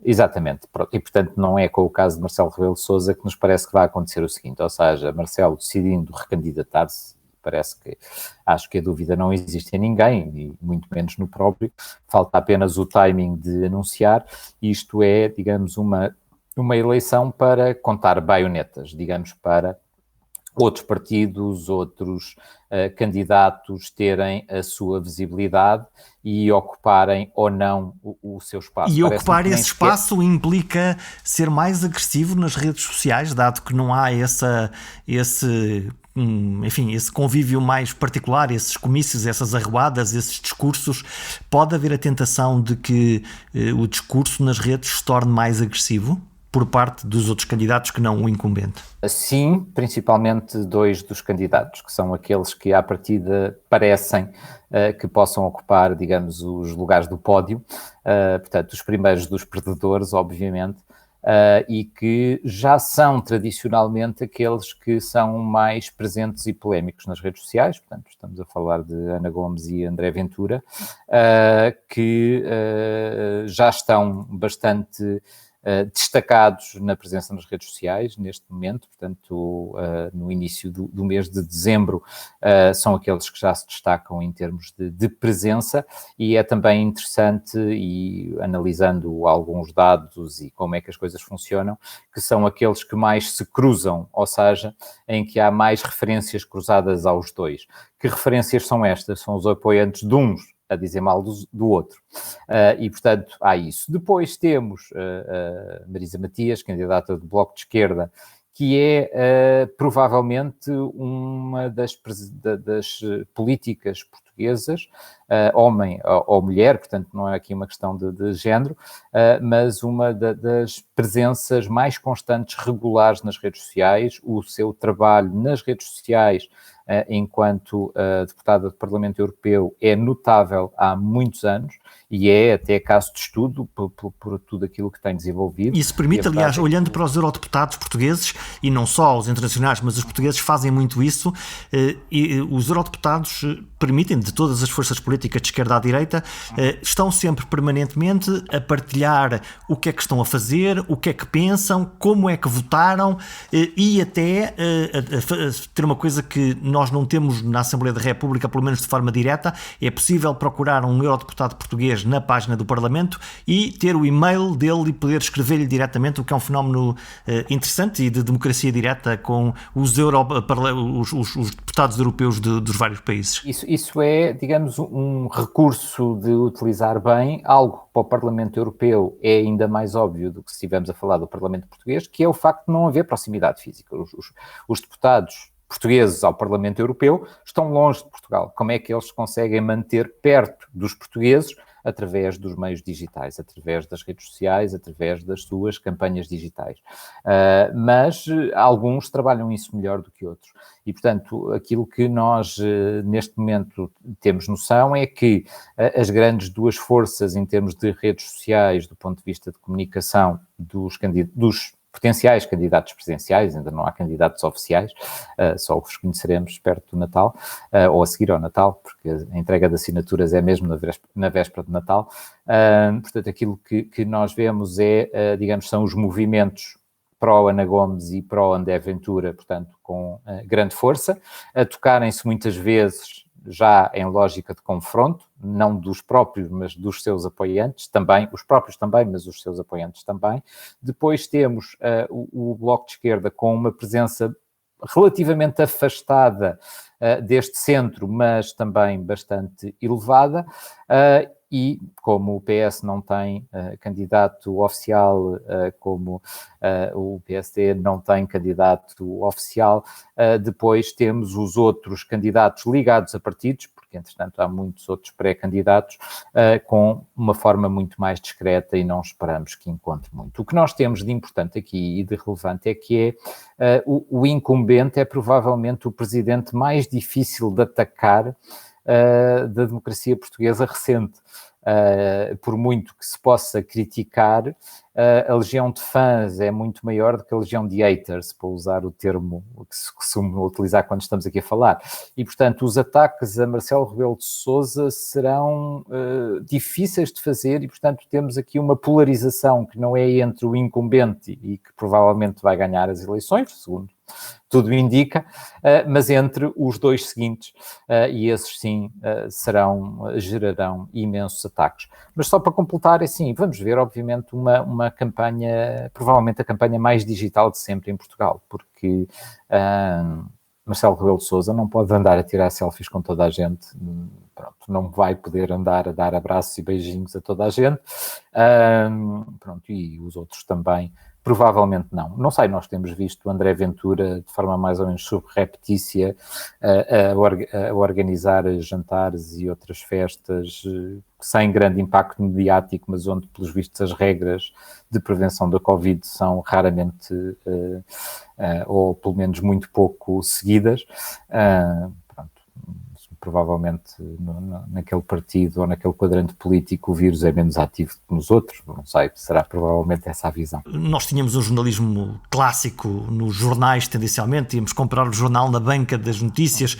Exatamente, e portanto não é com o caso de Marcelo Rebelo de Sousa que nos parece que vai acontecer o seguinte, ou seja, Marcelo decidindo recandidatar-se, acho que a dúvida não existe em ninguém, e muito menos no próprio, falta apenas o timing de anunciar, isto é, digamos, uma eleição para contar baionetas, digamos, para outros partidos, outros candidatos terem a sua visibilidade e ocuparem ou não o seu espaço. E ocupar esse espaço implica ser mais agressivo nas redes sociais, dado que não há esse convívio mais particular, esses comícios, essas arruadas, esses discursos. Pode haver a tentação de que o discurso nas redes se torne mais agressivo por parte dos outros candidatos que não o incumbente? Sim, principalmente dois dos candidatos, que são aqueles que à partida parecem que possam ocupar, digamos, os lugares do pódio, portanto, os primeiros dos perdedores, obviamente, e que já são tradicionalmente aqueles que são mais presentes e polémicos nas redes sociais, portanto, estamos a falar de Ana Gomes e André Ventura, que já estão bastante destacados na presença nas redes sociais neste momento, portanto, no início do mês de dezembro, são aqueles que já se destacam em termos de presença, e é também interessante, e analisando alguns dados e como é que as coisas funcionam, que são aqueles que mais se cruzam, ou seja, em que há mais referências cruzadas aos dois. Que referências são estas? São os apoiantes de uns a dizer mal do outro. E, portanto, há isso. Depois temos Marisa Matias, candidata do Bloco de Esquerda, que é provavelmente uma das políticas portuguesas, homem ou mulher, portanto não é aqui uma questão de género, mas uma das presenças mais constantes, regulares nas redes sociais. O seu trabalho nas redes sociais enquanto deputada do Parlamento Europeu é notável há muitos anos e é até caso de estudo por tudo aquilo que tem desenvolvido. Isso permite, aliás, olhando para os eurodeputados portugueses, e não só os internacionais, mas os portugueses fazem muito isso, e os eurodeputados permitem, de todas as forças políticas de esquerda à direita, estão sempre permanentemente a partilhar o que é que estão a fazer, o que é que pensam, como é que votaram, e até a ter uma coisa que nós não temos na Assembleia da República, pelo menos de forma direta. É possível procurar um eurodeputado português na página do Parlamento e ter o e-mail dele e poder escrever-lhe diretamente, o que é um fenómeno interessante e de democracia direta com os deputados europeus dos vários países. Isso é, digamos, um recurso de utilizar bem, algo para o Parlamento Europeu é ainda mais óbvio do que se estivermos a falar do Parlamento Português, que é o facto de não haver proximidade física. Os deputados portugueses ao Parlamento Europeu estão longe de Portugal. Como é que eles conseguem manter perto dos portugueses? Através dos meios digitais, através das redes sociais, através das suas campanhas digitais. Mas alguns trabalham isso melhor do que outros. E, portanto, aquilo que nós, neste momento, temos noção é que as grandes duas forças em termos de redes sociais, do ponto de vista de comunicação dos potenciais candidatos presidenciais, ainda não há candidatos oficiais, só os conheceremos perto do Natal, ou a seguir ao Natal, porque a entrega de assinaturas é mesmo na véspera de Natal. Portanto, aquilo que nós vemos digamos, são os movimentos pró Ana Gomes e pró André Ventura, portanto, com grande força, a tocarem-se muitas vezes já em lógica de confronto, não dos próprios, mas dos seus apoiantes também, os próprios também, mas os seus apoiantes também. Depois temos o Bloco de Esquerda com uma presença relativamente afastada deste centro, mas também bastante elevada, e como o PS não tem candidato oficial, como o PSD não tem candidato oficial, depois temos os outros candidatos ligados a partidos, porque entretanto há muitos outros pré-candidatos, com uma forma muito mais discreta e não esperamos que encontre muito. O que nós temos de importante aqui e de relevante é que o incumbente é provavelmente o presidente mais difícil de atacar da democracia portuguesa recente. Por muito que se possa criticar, a legião de fãs é muito maior do que a legião de haters, para usar o termo que se costuma utilizar quando estamos aqui a falar. E, portanto, os ataques a Marcelo Rebelo de Sousa serão difíceis de fazer e, portanto, temos aqui uma polarização que não é entre o incumbente e que provavelmente vai ganhar as eleições, segundo tudo indica, mas entre os dois seguintes, e esses sim gerarão imensos ataques. Mas só para completar, assim, vamos ver, obviamente, uma campanha, provavelmente a campanha mais digital de sempre em Portugal, porque Marcelo Rebelo de Sousa não pode andar a tirar selfies com toda a gente, pronto, não vai poder andar a dar abraços e beijinhos a toda a gente, pronto, e os outros também. Provavelmente não. Não sei, nós temos visto o André Ventura de forma mais ou menos subreptícia a organizar jantares e outras festas sem grande impacto mediático, mas onde, pelos vistos, as regras de prevenção da Covid são raramente, ou pelo menos muito pouco seguidas. Provavelmente naquele partido ou naquele quadrante político o vírus é menos ativo que nos outros, não sei, será provavelmente essa a visão. Nós tínhamos um jornalismo clássico nos jornais, tendencialmente, íamos comprar o jornal na banca das notícias,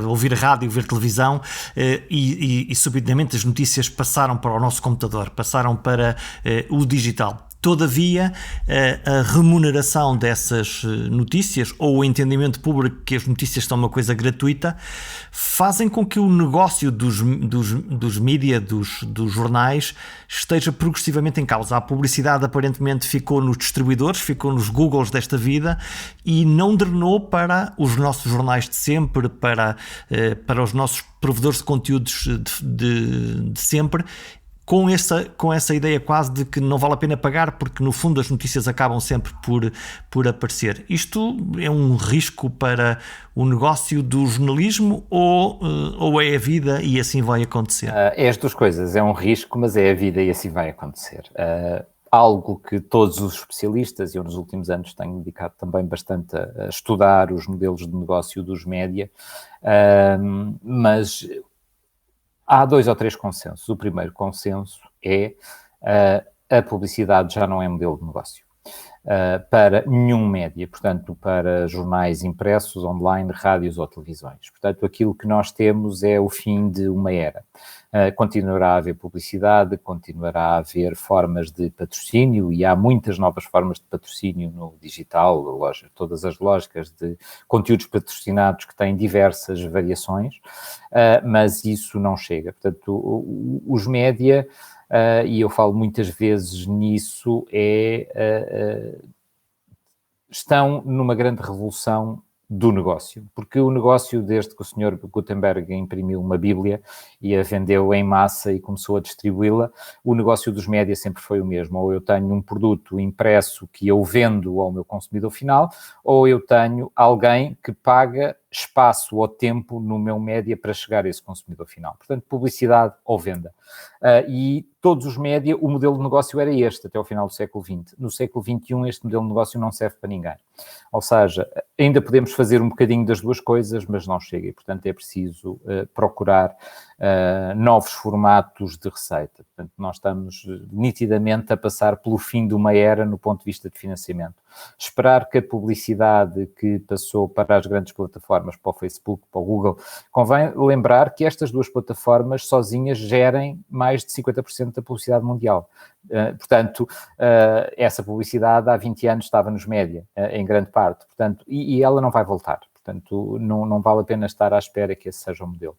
ouvir a rádio, ver televisão, e subitamente as notícias passaram para o nosso computador, passaram para o digital. Todavia, a remuneração dessas notícias ou o entendimento público que as notícias são uma coisa gratuita fazem com que o negócio dos mídia, dos jornais, esteja progressivamente em causa. A publicidade aparentemente ficou nos distribuidores, ficou nos Googles desta vida e não drenou para os nossos jornais de sempre, para os nossos provedores de conteúdos de sempre, com essa ideia quase de que não vale a pena pagar porque no fundo as notícias acabam sempre por aparecer. Isto é um risco para o negócio do jornalismo ou é a vida e assim vai acontecer? É as duas coisas, é um risco, mas é a vida e assim vai acontecer. Algo que todos os especialistas, e eu nos últimos anos tenho dedicado também bastante a estudar os modelos de negócio dos média, mas há 2 ou 3 consensos. O primeiro consenso é a publicidade já não é modelo de negócio para nenhum média, portanto, para jornais impressos, online, rádios ou televisões. Portanto, aquilo que nós temos é o fim de uma era. Continuará a haver publicidade, continuará a haver formas de patrocínio e há muitas novas formas de patrocínio no digital, todas as lógicas de conteúdos patrocinados que têm diversas variações, mas isso não chega. Portanto, os média, e eu falo muitas vezes nisso, estão numa grande revolução do negócio, porque o negócio, desde que o Sr. Gutenberg imprimiu uma Bíblia e a vendeu em massa e começou a distribuí-la, o negócio dos médias sempre foi o mesmo. Ou eu tenho um produto impresso que eu vendo ao meu consumidor final, ou eu tenho alguém que paga espaço ou tempo no meu média para chegar a esse consumidor final. Portanto, publicidade ou venda. E todos os média, o modelo de negócio era este, até ao final do século XX. No século XXI, este modelo de negócio não serve para ninguém. Ou seja, ainda podemos fazer um bocadinho das duas coisas, mas não chega. E, portanto, é preciso procurar novos formatos de receita. Portanto, nós estamos nitidamente a passar pelo fim de uma era no ponto de vista de financiamento. Esperar que a publicidade que passou para as grandes plataformas, para o Facebook, para o Google, convém lembrar que estas duas plataformas sozinhas gerem mais de 50% da publicidade mundial. Portanto, essa publicidade há 20 anos estava nos média, em grande parte, portanto, e ela não vai voltar. Portanto, não vale a pena estar à espera que esse seja o modelo.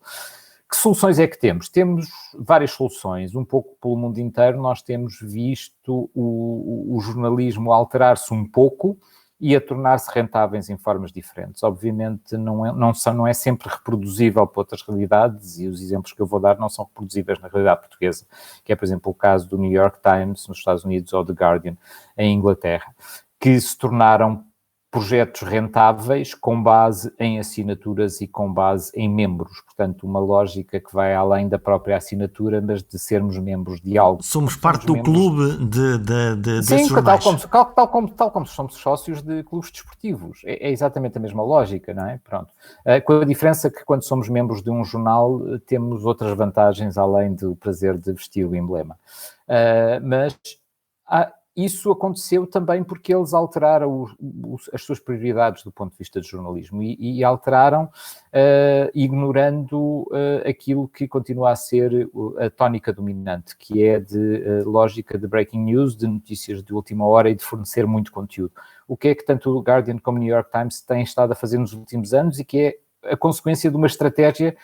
Que soluções é que temos? Temos várias soluções. Um pouco pelo mundo inteiro nós temos visto o jornalismo alterar-se um pouco e a tornar-se rentáveis em formas diferentes. Obviamente não é sempre reproduzível para outras realidades, e os exemplos que eu vou dar não são reproduzíveis na realidade portuguesa, que é, por exemplo, o caso do New York Times nos Estados Unidos ou do Guardian em Inglaterra, que se tornaram projetos rentáveis com base em assinaturas e com base em membros. Portanto, uma lógica que vai além da própria assinatura, mas de sermos membros de algo. Somos parte do clube desses Sim, jornais. tal como somos sócios de clubes desportivos. É exatamente a mesma lógica, não é? Pronto. Com a diferença que quando somos membros de um jornal temos outras vantagens além do prazer de vestir o emblema. Mas isso aconteceu também porque eles alteraram as suas prioridades do ponto de vista de jornalismo e alteraram ignorando aquilo que continua a ser a tónica dominante, que é de lógica de breaking news, de notícias de última hora e de fornecer muito conteúdo. O que é que tanto o Guardian como o New York Times têm estado a fazer nos últimos anos e que é a consequência de uma estratégia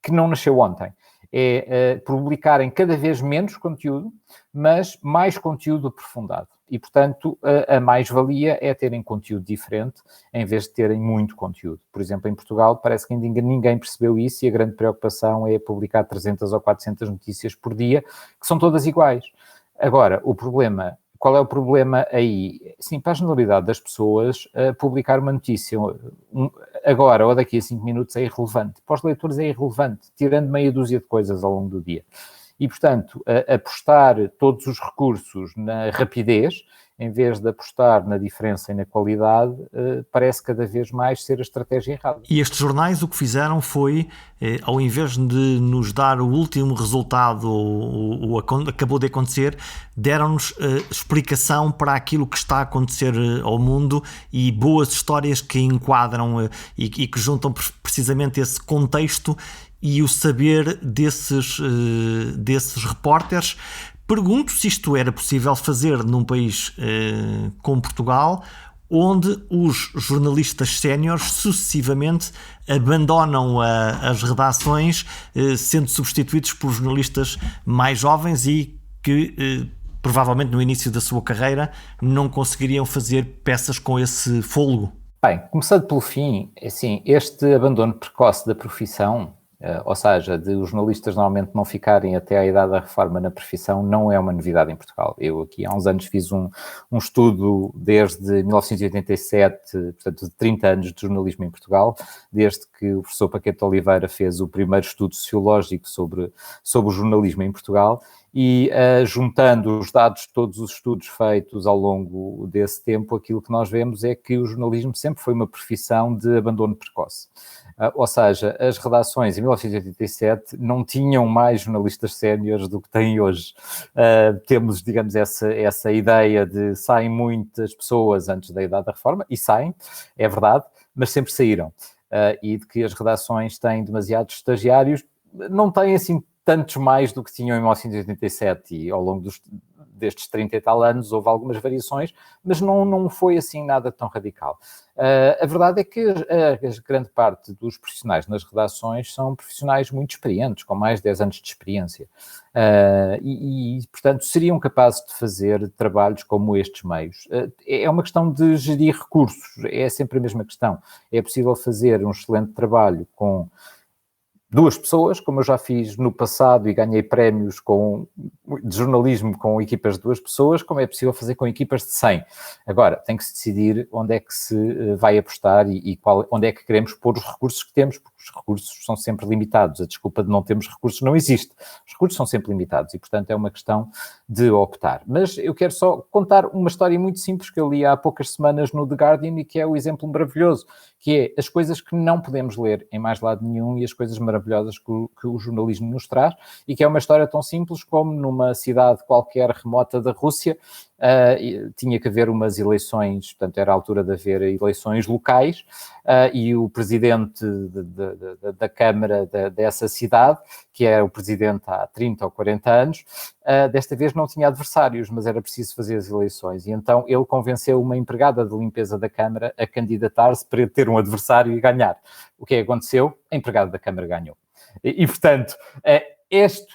que não nasceu ontem. É publicarem cada vez menos conteúdo, mas mais conteúdo aprofundado. E, portanto, a mais-valia é terem conteúdo diferente, em vez de terem muito conteúdo. Por exemplo, em Portugal, parece que ainda ninguém percebeu isso e a grande preocupação é publicar 300 ou 400 notícias por dia, que são todas iguais. Agora, qual é o problema aí? Sim, para a generalidade das pessoas, publicar uma notícia agora ou daqui a 5 minutos é irrelevante. Para os leitores é irrelevante, tirando meia dúzia de coisas ao longo do dia. E, portanto, apostar todos os recursos na rapidez, em vez de apostar na diferença e na qualidade, parece cada vez mais ser a estratégia errada. E estes jornais o que fizeram foi, ao invés de nos dar o último resultado, ou acabou de acontecer, deram-nos explicação para aquilo que está a acontecer ao mundo e boas histórias que enquadram e que juntam precisamente esse contexto e o saber desses repórteres. Pergunto se isto era possível fazer num país como Portugal, onde os jornalistas séniores sucessivamente abandonam as redações, sendo substituídos por jornalistas mais jovens e que provavelmente no início da sua carreira não conseguiriam fazer peças com esse fôlego. Bem, começando pelo fim, assim, este abandono precoce da profissão, ou seja, de os jornalistas normalmente não ficarem até à idade da reforma na profissão, não é uma novidade em Portugal. Eu aqui há uns anos fiz um estudo desde 1987, portanto de 30 anos de jornalismo em Portugal, desde que o professor Paquete Oliveira fez o primeiro estudo sociológico sobre o jornalismo em Portugal, e juntando os dados de todos os estudos feitos ao longo desse tempo, aquilo que nós vemos é que o jornalismo sempre foi uma profissão de abandono precoce. Ou seja, as redações em 1987 não tinham mais jornalistas séniores do que têm hoje. Temos, digamos, essa ideia de saem muitas pessoas antes da idade da reforma, e saem, é verdade, mas sempre saíram. E de que as redações têm demasiados estagiários, não têm assim tantos mais do que tinham em 1987, e ao longo destes 30 e tal anos houve algumas variações, mas não foi assim nada tão radical. A verdade é que a grande parte dos profissionais nas redações são profissionais muito experientes, com mais de 10 anos de experiência, portanto, seriam capazes de fazer trabalhos como estes meios. É uma questão de gerir recursos, é sempre a mesma questão. É possível fazer um excelente trabalho com 2 pessoas, como eu já fiz no passado e ganhei prémios de jornalismo com equipas de 2 pessoas, como é possível fazer com equipas de 100. Agora, tem que se decidir onde é que se vai apostar e onde é que queremos pôr os recursos que temos, porque os recursos são sempre limitados. A desculpa de não termos recursos não existe. Os recursos são sempre limitados e, portanto, é uma questão de optar. Mas eu quero só contar uma história muito simples que eu li há poucas semanas no The Guardian e que é o exemplo maravilhoso, que é as coisas que não podemos ler em mais lado nenhum e as coisas maravilhosas que o jornalismo nos traz, e que é uma história tão simples como numa cidade qualquer remota da Rússia, tinha que haver umas eleições, portanto era a altura de haver eleições locais, e o presidente da Câmara dessa cidade, que era o presidente há 30 ou 40 anos, desta vez não tinha adversários, mas era preciso fazer as eleições. E então ele convenceu uma empregada de limpeza da Câmara a candidatar-se para ter um adversário e ganhar. O que aconteceu? A empregada da Câmara ganhou. Portanto,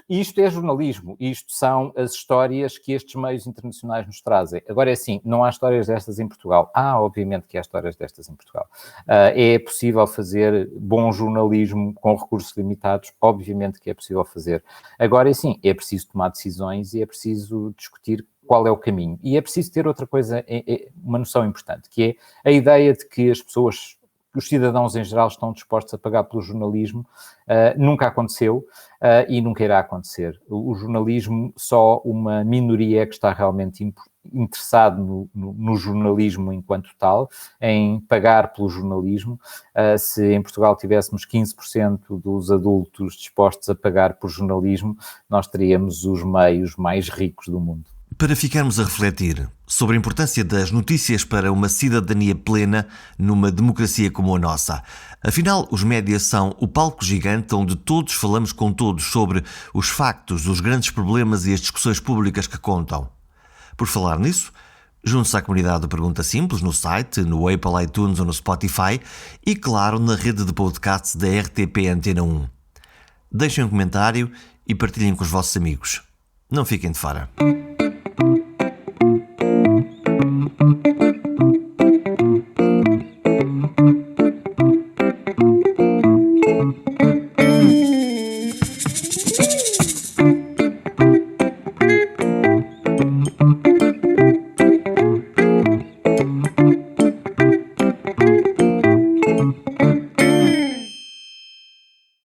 isto é jornalismo, isto são as histórias que estes meios internacionais nos trazem. Agora é assim, não há histórias destas em Portugal. Obviamente que há histórias destas em Portugal. É possível fazer bom jornalismo com recursos limitados, obviamente que é possível fazer. Agora é assim, é preciso tomar decisões e é preciso discutir qual é o caminho. E é preciso ter outra coisa, uma noção importante, que é a ideia de que as pessoas, os cidadãos em geral, estão dispostos a pagar pelo jornalismo. Nunca aconteceu e nunca irá acontecer. O jornalismo, só uma minoria é que está realmente interessado no jornalismo enquanto tal, em pagar pelo jornalismo. Se em Portugal tivéssemos 15% dos adultos dispostos a pagar por jornalismo, nós teríamos os meios mais ricos do mundo. Para ficarmos a refletir sobre a importância das notícias para uma cidadania plena numa democracia como a nossa. Afinal, os médias são o palco gigante onde todos falamos com todos sobre os factos, os grandes problemas e as discussões públicas que contam. Por falar nisso, junte-se à comunidade do Pergunta Simples no site, no Apple iTunes ou no Spotify e, claro, na rede de podcasts da RTP Antena 1. Deixem um comentário e partilhem com os vossos amigos. Não fiquem de fora.